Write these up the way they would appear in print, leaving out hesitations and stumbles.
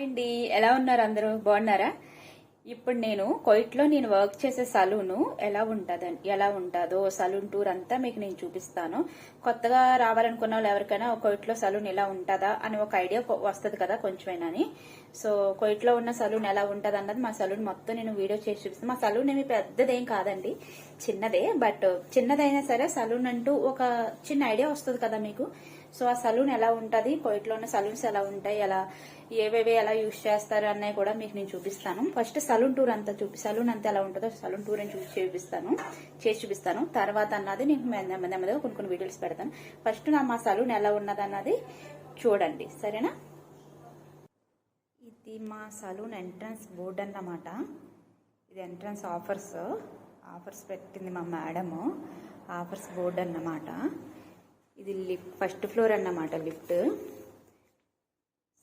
Hi అండి, ఎలా ఉన్నారు? అందరూ బాగున్నారా? ఇప్పుడు నేను కోయిట్లో వర్క్ చేసే సలూను ఎలా ఉంటుందో సలూన్ టూర్ అంతా మీకు నేను చూపిస్తాను. కొత్తగా రావాలనుకున్న వాళ్ళు ఎవరికైనా కోయిట్లో సలూన్ ఎలా ఉంటుందా అని ఒక ఐడియా వస్తుంది కదా కొంచెమైనా అని. సో కోయిట్లో ఉన్న సలూన్ ఎలా ఉంటుంది అన్నది మా సలూన్ మొత్తం నేను వీడియో చేసి చూపిస్తాను. మా సలూన్ ఏమి పెద్దదేం కాదండి, చిన్నదే. బట్ చిన్నదైనా సరే సలూన్ అంటూ ఒక చిన్న ఐడియా వస్తుంది కదా మీకు. సో ఆ సలూన్ ఎలా ఉంటుంది, కోయిట్లో ఉన్న సలూన్స్ ఎలా ఉంటాయి, ఏవేవి ఎలా యూజ్ చేస్తారు అన్నవి కూడా మీకు నేను చూపిస్తాను. ఫస్ట్ సలూన్ టూర్ అంతా సలూన్ అంతా ఎలా ఉంటుందో సలూన్ టూర్ అని చేసి చూపిస్తాను. తర్వాత అన్నది నేను నెమ్మదిగా కొన్ని వీడియోస్ పెడతాను. ఫస్ట్ మా సలూన్ ఎలా ఉన్నది అన్నది చూడండి, సరేనా? ఇది మా సలూన్ ఎంట్రన్స్ బోర్డ్ అన్నమాట. ఇది ఎంట్రన్స్ ఆఫర్స్ పెట్టింది మా మేడము. ఆఫర్స్ బోర్డ్ అన్నమాట. ఇది ఫస్ట్ ఫ్లోర్ అన్నమాట, లిఫ్ట్.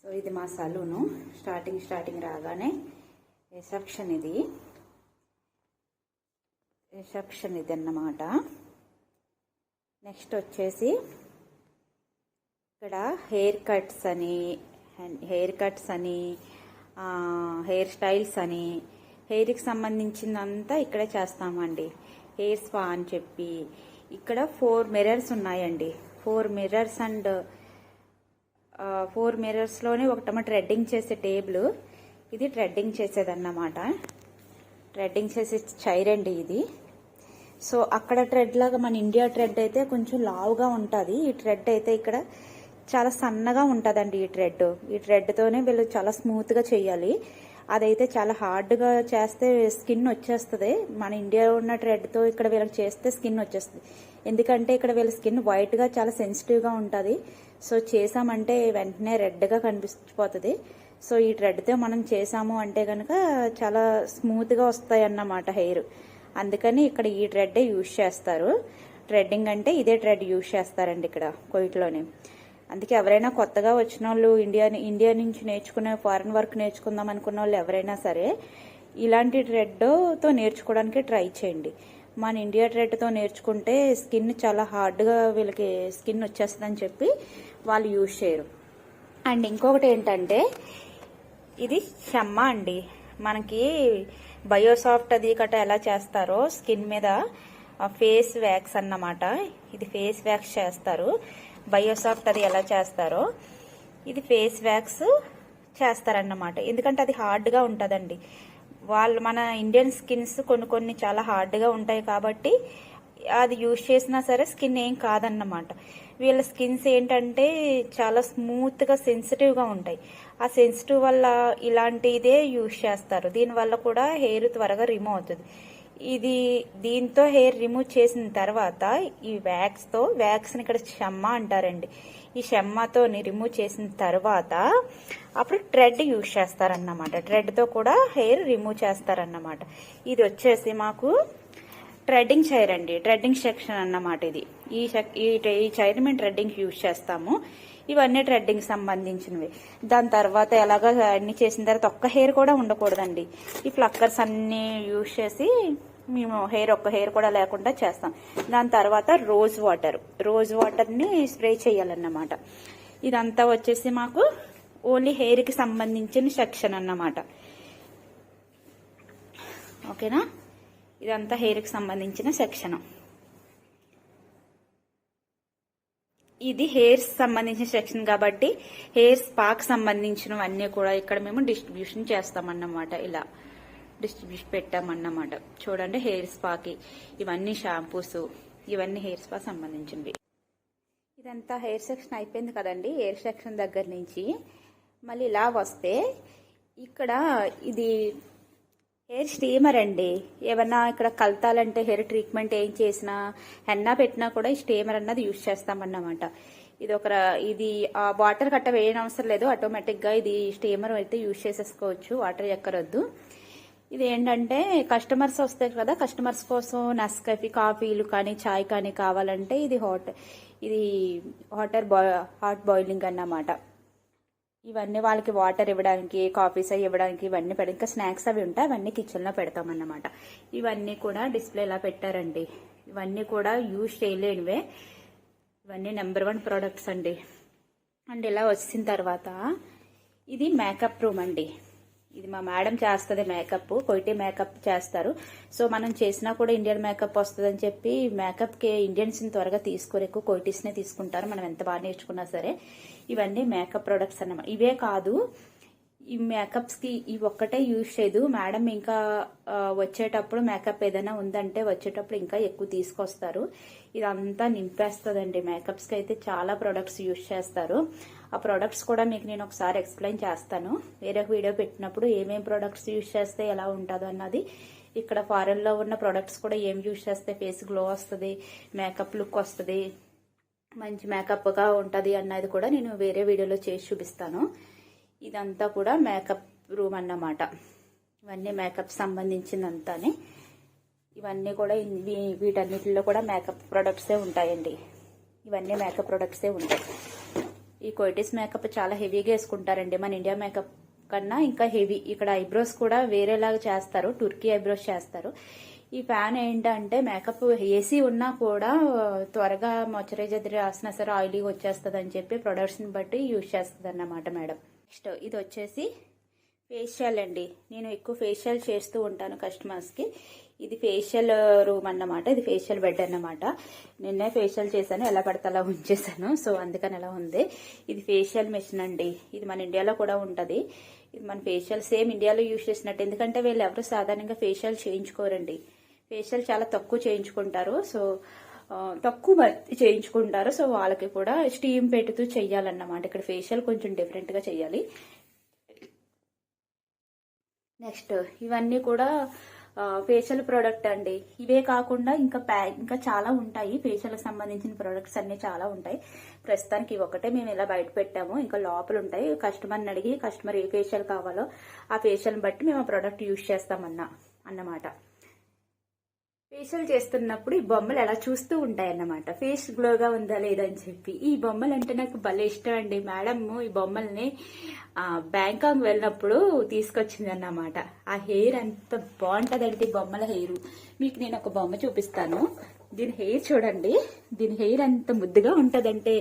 సో ఇది మా సలూను. స్టార్టింగ్ రాగానే రిసెప్షన్ ఇది అన్నమాట. నెక్స్ట్ వచ్చేసి ఇక్కడ హెయిర్ కట్స్ అని హెయిర్ స్టైల్స్ అని హెయిర్కి సంబంధించిందంతా ఇక్కడే చేస్తామండి. హెయిర్ స్పా అని చెప్పి ఇక్కడ 4 మిర్రర్స్ ఉన్నాయండి. 4 మిర్రర్స్ అండ్ 4 మిర్రర్స్ లోనే ఒకటేమో థ్రెడ్డింగ్ చేసే టేబుల్. ఇది థ్రెడ్డింగ్ చేసేదన్నమాట. థ్రెడ్డింగ్ చేసే చైర్ అండి ఇది. సో అక్కడ థ్రెడ్ లాగా మన ఇండియా థ్రెడ్ అయితే కొంచెం లావుగా ఉంటుంది. ఈ థ్రెడ్ అయితే ఇక్కడ చాలా సన్నగా ఉంటుందండి. ఈ థ్రెడ్ తోనే వీళ్ళు చాలా స్మూత్ గా చేయాలి. అదైతే చాలా హార్డ్ గా చేస్తే స్కిన్ వచ్చేస్తుంది. మన ఇండియాలో ఉన్న థ్రెడ్ తో ఇక్కడ వీళ్ళకి చేస్తే స్కిన్ వచ్చేస్తుంది. ఎందుకంటే ఇక్కడ వీళ్ళ స్కిన్ వైట్ గా చాలా సెన్సిటివ్ గా ఉంటుంది. సో చేసామంటే వెంటనే రెడ్ గా కనిపిపోతుంది. సో ఈ థ్రెడ్ తో మనం చేసాము అంటే కనుక చాలా స్మూత్ గా వస్తాయి అన్నమాట హెయిర్. అందుకని ఇక్కడ ఈ థ్రెడ్ యూజ్ చేస్తారు. థ్రెడ్డింగ్ అంటే ఇదే థ్రెడ్ యూజ్ చేస్తారండి ఇక్కడ కోయిట్లోనే. అందుకే ఎవరైనా కొత్తగా వచ్చిన వాళ్ళు, ఇండియా నుంచి నేర్చుకునే ఫారెన్ వర్క్ నేర్చుకుందాం అనుకున్న వాళ్ళు ఎవరైనా సరే ఇలాంటి థ్రెడ్తో నేర్చుకోవడానికి ట్రై చేయండి. మన ఇండియా థ్రెడ్తో నేర్చుకుంటే స్కిన్ చాలా హార్డ్గా వీళ్ళకి స్కిన్ వచ్చేస్తుందని చెప్పి వాళ్ళు యూజ్ చేయరు. అండ్ ఇంకొకటి ఏంటంటే ఇది షమ్మా అండి. మనకి బయోసాఫ్ట్ అది గట్రా ఎలా చేస్తారో స్కిన్ మీద ఫేస్ వ్యాక్స్ అన్నమాట. ఇది ఫేస్ వ్యాక్స్ చేస్తారు. బయోసాఫ్ట్ అది ఎలా చేస్తారో ఇది ఫేస్ వ్యాక్స్ చేస్తారన్నమాట. ఎందుకంటే అది హార్డ్గా ఉంటుందండి. మన ఇండియన్ స్కిన్స్ కొన్ని చాలా హార్డ్గా ఉంటాయి కాబట్టి అది యూజ్ చేసినా సరే స్కిన్ ఏం కాదన్నమాట. వీళ్ళ స్కిన్స్ ఏంటంటే చాలా స్మూత్గా సెన్సిటివ్గా ఉంటాయి. ఆ సెన్సిటివ్ వల్ల ఇలాంటిదే యూజ్ చేస్తారు. దీనివల్ల కూడా హెయిర్ త్వరగా రిమూవ్ అవుతుంది. దీంతో హెయిర్ రిమూవ్ చేసిన తర్వాత ఈ వ్యాక్స్ని ఇక్కడ షమ్మా అంటారండి. ఈ షమ్మాతో రిమూవ్ చేసిన తర్వాత అప్పుడు థ్రెడ్ యూజ్ చేస్తారన్నమాట. థ్రెడ్తో కూడా హెయిర్ రిమూవ్ చేస్తారన్నమాట. ఇది వచ్చేసి మాకు థ్రెడ్డింగ్ చైర్ అండి, థ్రెడ్డింగ్ సెక్షన్ అన్నమాట. ఈ చైర్ మేము థ్రెడ్డింగ్ యూజ్ చేస్తాము. ఇవన్నీ థ్రెడ్డింగ్ సంబంధించినవి. దాని తర్వాత ఎలాగ అన్ని చేసిన తర్వాత ఒక్క హెయిర్ కూడా ఉండకూడదండి. ఈ ఫ్లక్కర్స్ అన్ని యూజ్ చేసి మేము ఒక్క హెయిర్ కూడా లేకుండా చేస్తాం. దాని తర్వాత రోజ్ వాటర్ని స్ప్రే చేయాలన్నమాట. ఇదంతా వచ్చేసి మాకు ఓన్లీ హెయిర్ కి సంబంధించిన సెక్షన్ అన్నమాట. ఓకేనా? ఇదంతా హెయిర్ కి సంబంధించిన సెక్షన్. ఇది హెయిర్స్ సంబంధించిన సెక్షన్ కాబట్టి హెయిర్ స్పాకి సంబంధించినవన్నీ కూడా ఇక్కడ మేము డిస్ట్రిబ్యూషన్ చేస్తామన్నమాట. ఇలా డిస్ట్రిబ్యూషన్ పెట్టామన్నమాట. చూడండి, హెయిర్ స్పాకి ఇవన్నీ షాంపూస్, ఇవన్నీ హెయిర్ స్పా సంబంధించినవి. ఇదంతా హెయిర్ సెక్షన్ అయిపోయింది కదండి. హెయిర్ సెక్షన్ దగ్గర నుంచి మళ్ళీ ఇలా వస్తే ఇక్కడ ఇది హెయిర్ స్టీమర్ అండి. ఏమన్నా ఇక్కడ కలతాలంటే హెయిర్ ట్రీట్మెంట్ ఏం చేసినా హెన్నా పెట్టినా కూడా ఈ స్టీమర్ అన్నది యూజ్ చేస్తామన్నమాట. ఇది వాటర్ గట్ట వేయని అవసరం లేదు. ఆటోమేటిక్ గా ఇది స్టీమర్ అయితే యూజ్ చేసేసుకోవచ్చు, వాటర్ ఎక్కరొద్దు. ఇది ఏంటంటే కస్టమర్స్ వస్తాయి కదా, కస్టమర్స్ కోసం నెస్కాఫీ కాఫీలు కానీ చాయ్ కానీ కావాలంటే ఇది హాట్ బాయిలింగ్ అన్నమాట. ఇవన్నీ వాళ్ళకి వాటర్ ఇవ్వడానికి, కాఫీస్ అవి ఇవ్వడానికి ఇవన్నీ ఇంకా స్నాక్స్ అవి ఉంటాయి, అవన్నీ కిచెన్ లో పెడతామన్నమాట. ఇవన్నీ కూడా డిస్ప్లే ఇలా పెట్టారండి. ఇవన్నీ కూడా యూజ్ చేయలేనివే. ఇవన్నీ నెంబర్ 1 ప్రొడక్ట్స్ అండి. అండ్ ఇలా వచ్చిన తర్వాత ఇది మేకప్ రూమ్ అండి. ఇది మా మేడం చేస్తుంది మేకప్, కొయిటీ మేకప్ చేస్తారు. సో మనం చేసినా కూడా ఇండియన్ మేకప్ వస్తుందని చెప్పి మేకప్కి ఇండియన్స్ త్వరగా తీసుకోరు, ఎక్కువ కొయిటీస్నే తీసుకుంటారు మనం ఎంత బాగా నేర్చుకున్నా సరే. ఇవన్నీ మేకప్ ప్రొడక్ట్స్ అన్నమాట. ఇవే కాదు, ఈ మేకప్స్ కి ఇవి ఒక్కటే యూజ్ చేయదు మేడం. ఇంకా వచ్చేటప్పుడు మేకప్ ఏదైనా ఉందంటే వచ్చేటప్పుడు ఇంకా ఎక్కువ తీసుకొస్తారు. ఇదంతా నింపేస్తుందండి. మేకప్స్ కి అయితే చాలా ప్రొడక్ట్స్ యూజ్ చేస్తారు. ఆ ప్రొడక్ట్స్ కూడా మీకు నేను ఒకసారి ఎక్స్ప్లెయిన్ చేస్తాను వేరే వీడియో పెట్టినప్పుడు. ఏమేం ప్రొడక్ట్స్ యూజ్ చేస్తే ఎలా ఉంటుందో అన్నది, ఇక్కడ ఫారెన్ లో ఉన్న ప్రొడక్ట్స్ కూడా ఏం యూజ్ చేస్తే ఫేస్ గ్లో వస్తుంది, మేకప్ లుక్ వస్తుంది, మంచి మేకప్ గా ఉంటది అన్నది కూడా నేను వేరే వీడియోలో చేసి చూపిస్తాను. ఇదంతా కూడా మేకప్ రూమ్ అన్నమాట. ఇవన్నీ మేకప్ సంబంధించిందంతానే. ఇవన్నీ కూడా వీటన్నిటిలో కూడా మేకప్ ప్రొడక్ట్సే ఉంటాయండి. ఇవన్నీ మేకప్ ప్రొడక్ట్సే ఉంటాయి. ఈ కొయిటీస్ మేకప్ చాలా హెవీగా వేసుకుంటారండి. మన ఇండియా మేకప్ కన్నా ఇంకా హెవీ. ఇక్కడ ఐబ్రోస్ కూడా వేరేలాగా చేస్తారు, టర్కీ ఐబ్రోస్ చేస్తారు. ఈ ఫ్యాన్ ఏంటంటే మేకప్ ఏసీ ఉన్నా కూడా త్వరగా మాయిశ్చరైజర్ రాసినా సరే ఆయిలీ వచ్చేస్తుంది అని చెప్పి ప్రొడక్ట్స్ ని బట్టి యూజ్ చేస్తుంది అన్నమాట మేడం. నెక్స్ట్ ఇది వచ్చేసి ఫేషియల్ అండి. నేను ఎక్కువ ఫేషియల్ చేస్తూ ఉంటాను కస్టమర్స్ కి. ఇది ఫేషియల్ రూమ్ అన్నమాట. ఇది ఫేషియల్ బెడ్ అన్నమాట. నిన్నే ఫేషియల్ చేశాను, ఎలా పడితే అలా ఉంచేసాను, సో అందుకని అలా ఉంది. ఇది ఫేషియల్ మెషిన్ అండి. ఇది మన ఇండియాలో కూడా ఉంటది. ఇది మన ఫేషియల్ సేమ్ ఇండియాలో యూజ్ చేసినట్టు. ఎందుకంటే వీళ్ళు ఎవరు సాధారణంగా ఫేషియల్ చేయించుకోరండి. ఫేషియల్ చాలా తక్కువ చేయించుకుంటారు. సో తక్కువ చేయించుకుంటారు. సో వాళ్ళకి కూడా స్టీమ్ పెడుతూ చెయ్యాలన్నమాట. ఇక్కడ ఫేషియల్ కొంచెం డిఫరెంట్ గా చెయ్యాలి. నెక్స్ట్ ఇవన్నీ కూడా ఫేషియల్ ప్రోడక్ట్ అండి. ఇవే కాకుండా ఇంకా చాలా ఉంటాయి. ఫేషియల్ కి సంబంధించిన ప్రొడక్ట్స్ అన్ని చాలా ఉంటాయి. ప్రస్తుతానికి ఇవి ఒకటే మేము ఇలా బయట పెట్టాము. ఇంకా లోపల ఉంటాయి. కస్టమర్ని అడిగి కస్టమర్ ఏ ఫేషియల్ కావాలో ఆ ఫేషియల్ బట్టి మేము ఆ ప్రోడక్ట్ యూజ్ అన్నమాట. ఫేషియల్ చేస్తున్నప్పుడు ఈ బొమ్మలు ఎలా చూస్తూ ఉంటాయి అన్నమాట, ఫేస్ గ్లోగా ఉందా లేదని చెప్పి. ఈ బొమ్మలు అంటే నాకు భలే ఇష్టం అండి. మేడం ఈ బొమ్మల్ని బ్యాంకాక్ వెళ్ళినప్పుడు తీసుకొచ్చింది అన్నమాట. ఆ హెయిర్ అంత బాగుంటదండి, బొమ్మల హెయిర్. మీకు నేను ఒక బొమ్మ చూపిస్తాను. దీని హెయిర్ చూడండి. దీని హెయిర్ అంత ముద్దుగా ఉంటదంటే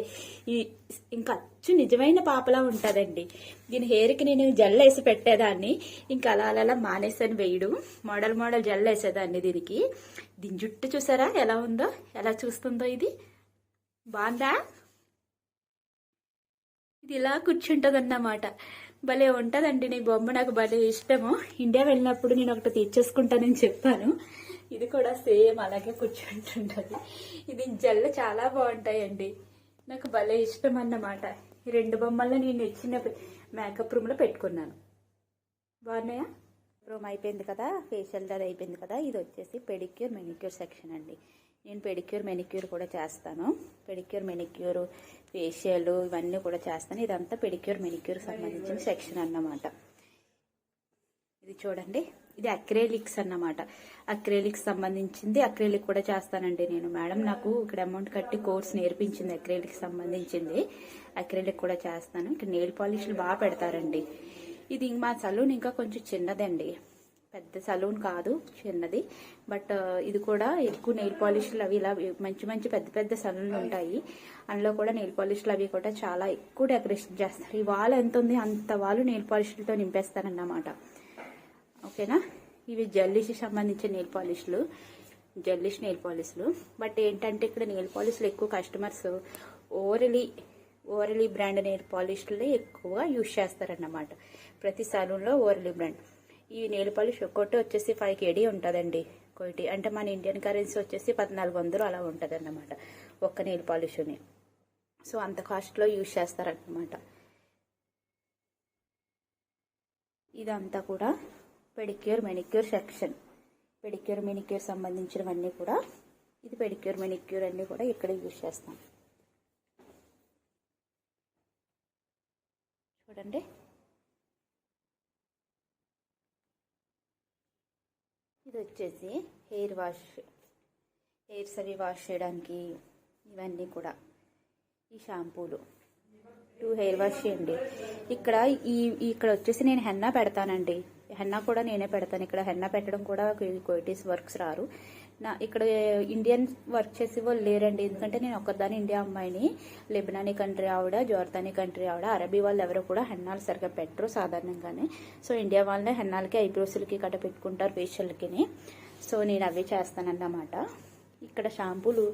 ఇంకా అచ్చు నిజమైన పాపలా ఉంటదండి. దీని హెయిర్ కి నేను జెల్ వేసి పెట్టేదాన్ని. ఇంకా అలా మానేసాను వేయడం. మోడల్ జెల్ వేసేదాన్ని దీనికి. దీని జుట్టు చూసారా ఎలా ఉందో, ఎలా చూస్తుందో. ఇది బాగుందా? ఇది ఇలా కూర్చుంటది అన్నమాట. భలే ఉంటదండి. నీ బొమ్మ నాకు భలే ఇష్టము. ఇండియా వెళ్ళినప్పుడు నేను ఒకటి తీర్చేసుకుంటానని చెప్పాను. ఇది కూడా సేమ్ అలాగే కూర్చుంటుంటది. ఇది జెల్ చాలా బాగుంటాయండి. నాకు భలే ఇష్టం అన్నమాట. ఈ రెండు బొమ్మల్లో నేను ఇచ్చిన మేకప్ రూమ్ లో పెట్టుకున్నాను. బాగున్నాయా? రూమ్ అయిపోయింది కదా, ఫేషియల్ అది అయిపోయింది కదా. ఇది వచ్చేసి పెడిక్యూర్ మెనిక్యూర్ సెక్షన్ అండి. నేను పెడిక్యూర్ మెనిక్యూర్ కూడా చేస్తాను. పెడిక్యూర్ మెనిక్యూర్ ఫేషియల్ ఇవన్నీ కూడా చేస్తాను. ఇదంతా పెడిక్యూర్ మెనిక్యూర్ సంబంధించిన సెక్షన్ అన్నమాట. ఇది చూడండి, ఇది అక్రేలిక్స్ అన్నమాట. అక్రేలిక్స్ సంబంధించింది. అక్రేలిక్ కూడా చేస్తానండి నేను. మేడం నాకు ఇక్కడ అమౌంట్ కట్టి కోర్స్ నేర్పించింది అక్రేలిక్ సంబంధించింది. అక్రేలిక్ కూడా చేస్తాను. ఇక్కడ నెయిల్ పాలిష్లు బాగా పెడతారండి. ఇది మా సలూన్ ఇంకా కొంచెం చిన్నదండి, పెద్ద సలూన్ కాదు, చిన్నది. బట్ ఇది కూడా ఎక్కువ నెయిల్ పాలిష్లు అవి ఇలా మంచి పెద్ద సలూన్లు ఉంటాయి. అందులో కూడా నెయిల్ పాలిష్లు అవి కూడా చాలా ఎక్కువ డెకరేషన్ చేస్తారు. ఈ వాల్ ఎంత ఉంది అంత వాళ్ళు నెయిల్ పాలిష్లతో నింపేస్తారన్నమాట. ఓకేనా? ఇవి జెల్లిష్ సంబంధించిన నెయిల్ పాలిష్లు, జెల్లిష్ నెయిల్ పాలిష్లు. బట్ ఏంటంటే ఇక్కడ నెయిల్ పాలిష్లు ఎక్కువ కస్టమర్స్ ఓరలీ బ్రాండ్ నెయిల్ పాలిష్లు ఎక్కువ యూజ్ చేస్తారన్నమాట. ప్రతి సలూన్లో ఓరలీ బ్రాండ్. ఈ నెయిల్ పాలిష్ ఒక్కొక్కటి వచ్చేసి 5 KD ఉంటుందండి. ఒకటి అంటే మన ఇండియన్ కరెన్సీ వచ్చేసి 1400 అలా ఉంటుంది అన్నమాట ఒక్క నెయిల్ పాలిష్ని. సో అంత కాస్ట్లో యూజ్ చేస్తారన్నమాట. ఇదంతా కూడా pedicure manicure section. Pedicure manicure సంబంధించినవన్నీ కూడా, ఇది పెడిక్యూర్ మెనిక్యూర్ అన్ని కూడా ఇక్కడ యూజ్ చేస్తాం. చూడండి, ఇది వచ్చేసి హెయిర్స్ అవి వాష్ చేయడానికి ఇవన్నీ కూడా. ఈ షాంపూలు 2 హెయిర్ వాష్ చేయండి. ఇక్కడ వచ్చేసి నేను హెన్నా పెడతానండి. హెన్నా కూడా నేనే పెడతాను. ఇక్కడ హెన్నా పెట్టడం కూడా కొయిటీస్ వర్క్స్ రారు, ఇక్కడ ఇండియన్ వర్క్ చేసే వాళ్ళు లేరండి, ఎందుకంటే నేను ఒక్కదాని ఇండియా అమ్మాయిని. లెబనానీ కంట్రీ ఆవిడ, జోర్దానీ కంట్రీ ఆవిడ. అరబీ వాళ్ళు ఎవరు కూడా హెన్నాలు సరిగ్గా పెట్టరు సాధారణంగానే. సో ఇండియా వాళ్ళనే హెన్నాలకి, ఐబ్రోస్లకి కట్ట పెట్టుకుంటారు, ఫేషియల్కి. సో నేను అవి చేస్తానన్నమాట. ఇక్కడ షాంపూలు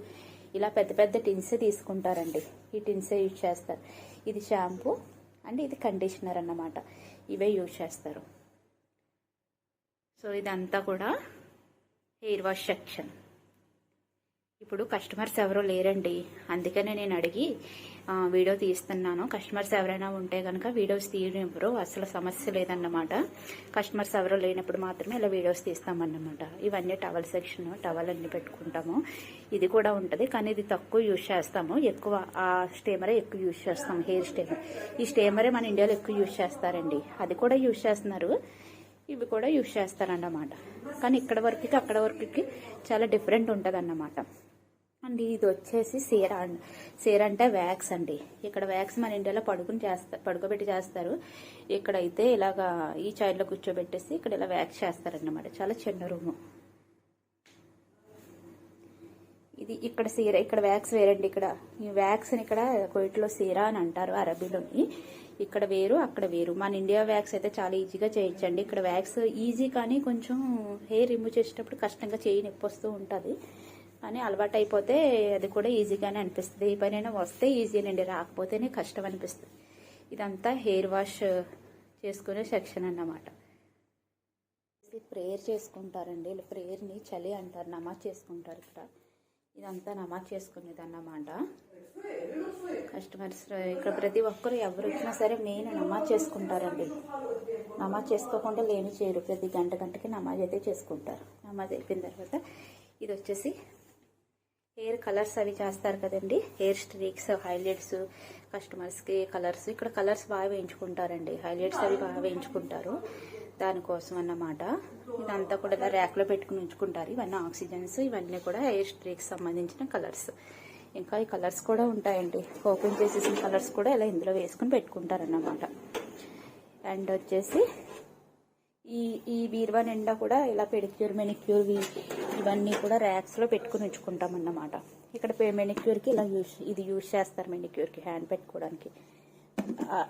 ఇలా పెద్ద పెద్ద టిన్స్ తీసుకుంటారండి, ఈ టిన్సే యూజ్ చేస్తారు. ఇది షాంపూ అండ్ ఇది కండిషనర్ అన్నమాట, ఇవే యూజ్ చేస్తారు. సో ఇదంతా కూడా హెయిర్ వాష్ సెక్షన్. ఇప్పుడు కస్టమర్స్ ఎవరో లేరండి, అందుకనే నేను అడిగి వీడియో తీస్తున్నాను. కస్టమర్స్ ఎవరైనా ఉంటే కనుక వీడియోస్ తీయనివ్వరు, అసలు సమస్య లేదన్నమాట. కస్టమర్స్ ఎవరో లేనప్పుడు మాత్రమే ఇలా వీడియోస్ తీస్తామన్నమాట. ఇవన్నీ టవల్ సెక్షన్, టవల్ అన్ని పెట్టుకుంటాము. ఇది కూడా ఉంటుంది, కానీ ఇది తక్కువ యూజ్ చేస్తాము, ఎక్కువ ఆ స్టేమరే ఎక్కువ యూజ్ చేస్తాము, హెయిర్ స్టేమర్. ఈ స్టేమరే మన ఇండియాలో ఎక్కువ యూజ్ చేస్తారండి, అది కూడా యూజ్ చేస్తున్నారు, ఇవి కూడా యూజ్ చేస్తారన్నమాట. కానీ ఇక్కడ వరకు అక్కడ వరకు చాలా డిఫరెంట్ ఉంటుంది అన్నమాట. అండ్ ఇది వచ్చేసి సీరా. సీరా అంటే వ్యాక్స్ అండి. ఇక్కడ వ్యాక్స్ మన ఇండియాలో పడుకోబెట్టి చేస్తారు, ఇక్కడైతే ఇలాగా ఈ చైర్లో కూర్చోబెట్టేసి ఇక్కడ ఇలా వ్యాక్స్ చేస్తారన్నమాట. చాలా చిన్న రూము ఇది. ఇక్కడ సీరా, ఇక్కడ వ్యాక్స్ వేరండి. ఇక్కడ ఈ వ్యాక్స్ని ఇక్కడ కోయిట్లో సీరా అని అంటారు అరబీలోని. ఇక్కడ వేరు, అక్కడ వేరు. మన ఇండియా వ్యాక్స్ అయితే చాలా ఈజీగా చేయొచ్చండి. ఇక్కడ వ్యాక్స్ ఈజీ, కానీ కొంచెం హెయిర్ రిమూవ్ చేసేటప్పుడు కష్టంగా చేయి నొప్పి వస్తూ ఉంటుంది. కానీ అలవాటు అయిపోతే అది కూడా ఈజీగానే అనిపిస్తుంది. ఈ పనైనా వస్తే ఈజీనండి, రాకపోతేనే కష్టం అనిపిస్తుంది. ఇదంతా హెయిర్ వాష్ చేసుకునే సెక్షన్ అన్నమాట. ప్రేయర్ చేసుకుంటారండి, ప్రేయర్ని చలి అంటారు, నమాజ్ చేసుకుంటారు ఇక్కడ. ఇదంతా నమాజ్ చేసుకునేది అన్నమాట. కస్టమర్స్ ఇక్కడ ప్రతి ఒక్కరు ఎవరు వచ్చినా సరే మెయిన్ నమాజ్ చేసుకుంటారండి. నమాజ్ చేసుకోకుండా లేని చేయరు, ప్రతి గంటకి నమాజ్ అయితే చేసుకుంటారు. నమాజ్ అయిపోయిన తర్వాత ఇది వచ్చేసి హెయిర్ కలర్స్ అవి చేస్తారు కదండి, హెయిర్ స్ట్రీక్స్, హైలైట్స్, కస్టమర్స్కి కలర్స్. ఇక్కడ కలర్స్ బాగా వేయించుకుంటారండి, హైలైట్స్ అవి బాగా వేయించుకుంటారు, దానికోసం అన్నమాట. ఇదంతా కూడా ఇలా ర్యాక్లో పెట్టుకుని ఉంచుకుంటారు. ఇవన్నీ ఆక్సిజన్స్, ఇవన్నీ కూడా హెయిర్ స్ట్రీక్స్ సంబంధించిన కలర్స్. ఇంకా ఈ కలర్స్ కూడా ఉంటాయండి, ఓపెన్ చేసేసిన కలర్స్ కూడా ఇలా ఇందులో వేసుకుని పెట్టుకుంటారన్నమాట. అండ్ వచ్చేసి ఈ బీరువా నిండా కూడా ఇలా పెడిక్యూర్, మెనిక్యూర్ ఇవన్నీ కూడా ర్యాక్స్లో పెట్టుకుని ఉంచుకుంటాం అన్నమాట. ఇక్కడ మెనిక్యూర్కి ఇలా ఇది యూజ్ చేస్తారు, మెనిక్యూర్కి హ్యాండ్ పెట్టుకోవడానికి.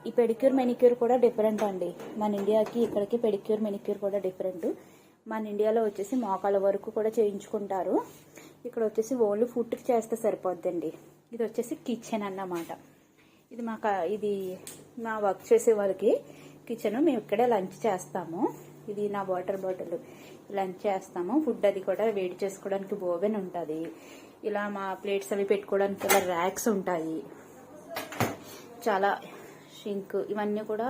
ఈ పెడిక్యూర్, మెనిక్యూర్ కూడా డిఫరెంట్ అండి. మన ఇండియాకి ఇక్కడికి పెడిక్యూర్, మెనిక్యూర్ కూడా డిఫరెంట్. మన ఇండియాలో వచ్చేసి మోకాళ్ళ వరకు కూడా చేయించుకుంటారు, ఇక్కడ వచ్చేసి ఓన్లీ ఫుట్కి చేస్తే సరిపోద్దండి. ఇది వచ్చేసి కిచెన్ అన్నమాట. ఇది మా వర్క్ చేసే వాళ్ళకి కిచెన్. మేము ఇక్కడే లంచ్ చేస్తాము. ఇది నా వాటర్ బాటిల్, లంచ్ చేస్తాము. ఫుడ్ అది కూడా వేడి చేసుకోవడానికి ఓవెన్ ఉంటుంది. ఇలా మా ప్లేట్స్ అవి పెట్టుకోవడానికి ఇలా ర్యాక్స్ ఉంటాయి. చాలా షింక్, ఇవన్నీ కూడా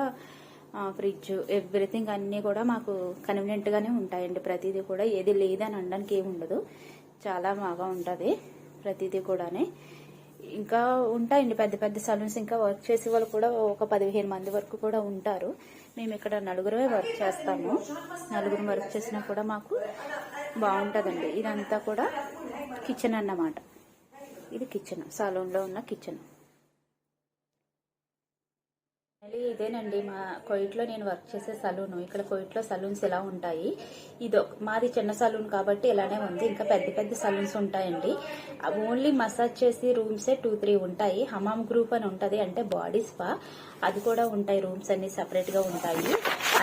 ఫ్రిడ్జ్, ఎవ్రీథింగ్ అన్నీ కూడా మాకు కన్వీనియంట్గానే ఉంటాయండి. ప్రతిదీ కూడా ఏది లేదని అనడానికి ఏమి ఉండదు, చాలా బాగా ఉంటుంది ప్రతిదీ కూడానే. ఇంకా ఉంటాయండి పెద్ద పెద్ద సలూన్స్, ఇంకా వర్క్ చేసే వాళ్ళు కూడా ఒక 15 మంది వరకు కూడా ఉంటారు. మేము ఇక్కడ నలుగురే వర్క్ చేస్తాము. నలుగురు వర్క్ చేసినా కూడా మాకు బాగుంటుందండి. ఇదంతా కూడా కిచెన్ అన్నమాట. ఇది కిచెన్, సలూన్లో ఉన్న కిచెన్. ఇదేనండి మా కోయిట్లో నేను వర్క్ చేసే సలూన్. ఇక్కడ కోయిట్లో సలూన్స్ ఎలా ఉంటాయి, మాది చిన్న సలూన్ కాబట్టి ఇలానే ఉంది. ఇంకా పెద్ద పెద్ద సలూన్స్ ఉంటాయండి. ఓన్లీ మసాజ్ చేసి రూమ్సే 2-3 ఉంటాయి. హమామ్ గ్రూప్ అని ఉంటుంది, అంటే బాడీ స్పా, అది కూడా ఉంటాయి. రూమ్స్ అన్ని సపరేట్ గా ఉంటాయి.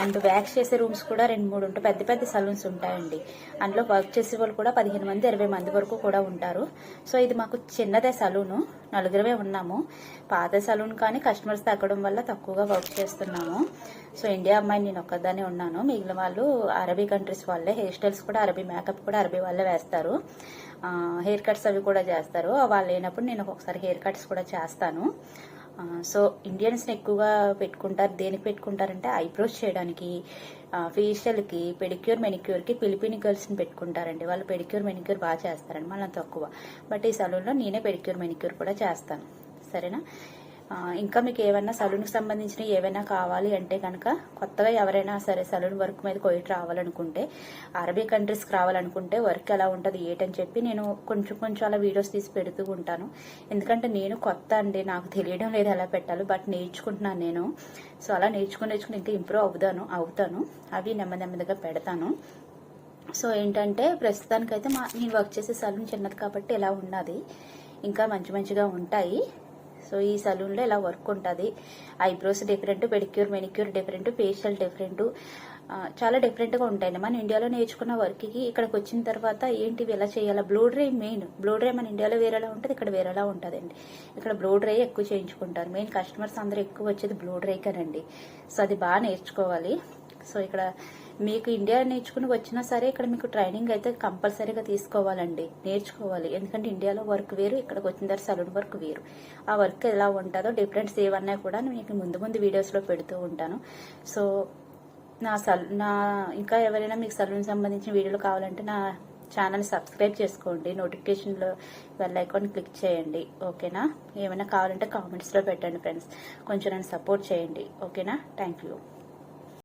అండ్ వ్యాక్స్ చేసే రూమ్స్ కూడా 2-3 ఉంటాయి. పెద్ద పెద్ద సలూన్స్ ఉంటాయండి. అందులో వర్క్ చేసే వాళ్ళు కూడా 15 మంది 20 మంది వరకు కూడా ఉంటారు. సో ఇది మాకు చిన్నదే సలూను, నలుగురమే ఉన్నాము. పాత సలూన్ కానీ కస్టమర్స్ తగ్గడం వల్ల తక్కువగా వర్క్ చేస్తున్నాము. సో ఇండియా అమ్మాయి నేను ఒక్కదానే ఉన్నాను, మిగిలిన వాళ్ళు అరబీ కంట్రీస్ వాళ్ళే. హెయిర్ స్టైల్స్ కూడా అరబీ, మేకప్ కూడా అరబీ వాళ్ళే వేస్తారు. హెయిర్ కట్స్ అవి కూడా చేస్తారు. వాళ్ళు లేనప్పుడు నేను ఒక్కొక్కసారి హెయిర్ కట్స్ కూడా చేస్తాను. సో ఇండియన్స్ని ఎక్కువగా పెట్టుకుంటారు. దేనికి పెట్టుకుంటారంటే ఐబ్రోస్ చేయడానికి, ఫేషియల్కి, పెడిక్యూర్, మెనిక్యూర్కి ఫిలిపిన్ గర్ల్స్ని పెట్టుకుంటారండి. వాళ్ళు పెడిక్యూర్, మెనిక్యూర్ బాగా చేస్తారండి, మళ్ళీ తక్కువ. బట్ ఈ సలూన్లో నేనే పెడిక్యూర్, మెనిక్యూర్ కూడా చేస్తాను. సరేనా? ఇంకా మీకు ఏమైనా సలూన్కి సంబంధించిన ఏవైనా కావాలి అంటే కనుక, కొత్తగా ఎవరైనా సరే సలూన్ వర్క్ మీద కోయిట్ రావాలనుకుంటే, అరబీ కంట్రీస్కి రావాలనుకుంటే వర్క్ ఎలా ఉంటుంది ఏంటని చెప్పి నేను కొంచెం అలా వీడియోస్ తీసి పెడుతూ ఉంటాను. ఎందుకంటే నేను కొత్త అండి, నాకు తెలియడం లేదు ఎలా పెట్టాలి, బట్ నేర్చుకుంటున్నాను నేను. సో అలా నేర్చుకుని ఇంకా ఇంప్రూవ్ అవుతాను. అవి నెమ్మదిగా పెడతాను. సో ఏంటంటే ప్రస్తుతానికైతే నేను వర్క్ చేసే సలూన్ చిన్నది కాబట్టి ఇలా ఉన్నది, ఇంకా మంచిగా ఉంటాయి. సో ఈ సలూన్లో ఇలా వర్క్ ఉంటుంది. Eyebrows different, pedicure manicure different, facial different, చాలా డిఫరెంట్గా ఉంటాయండి. మన ఇండియాలో నేర్చుకున్న వర్క్కి ఇక్కడికి వచ్చిన తర్వాత ఏంటివి ఎలా చేయాలా, blow dry main. Blow dry మన ఇండియాలో వేరేలా ఉంటుంది, ఇక్కడ వేరేలా ఉంటుందండి. ఇక్కడ బ్లో డ్రై ఎక్కువ చేయించుకుంటారు. మెయిన్ కస్టమర్స్ అందరూ ఎక్కువ వచ్చేది బ్లో డ్రై కనండి. సో అది బాగా నేర్చుకోవాలి. సో ఇక్కడ మీకు ఇండియా నేర్చుకుని వచ్చినా సరే ఇక్కడ మీకు ట్రైనింగ్ అయితే కంపల్సరీగా తీసుకోవాలండి, నేర్చుకోవాలి. ఎందుకంటే ఇండియాలో వర్క్ వేరు, ఇక్కడికి వచ్చిన తర్వాత సలూన్ వర్క్ వేరు. ఆ వర్క్ ఎలా ఉంటుందో డిఫరెంట్స్ ఏవన్నా కూడా నేను ముందు వీడియోస్లో పెడుతూ ఉంటాను. సో నా ఇంకా ఎవరైనా మీకు సలూన్ సంబంధించిన వీడియోలు కావాలంటే నా ఛానల్ సబ్స్క్రైబ్ చేసుకోండి, నోటిఫికేషన్లో బెల్ ఐకాన్ క్లిక్ చేయండి. ఓకేనా? ఏమైనా కావాలంటే కామెంట్స్లో పెట్టండి ఫ్రెండ్స్, కొంచెం నన్ను సపోర్ట్ చేయండి. ఓకేనా? Thank you.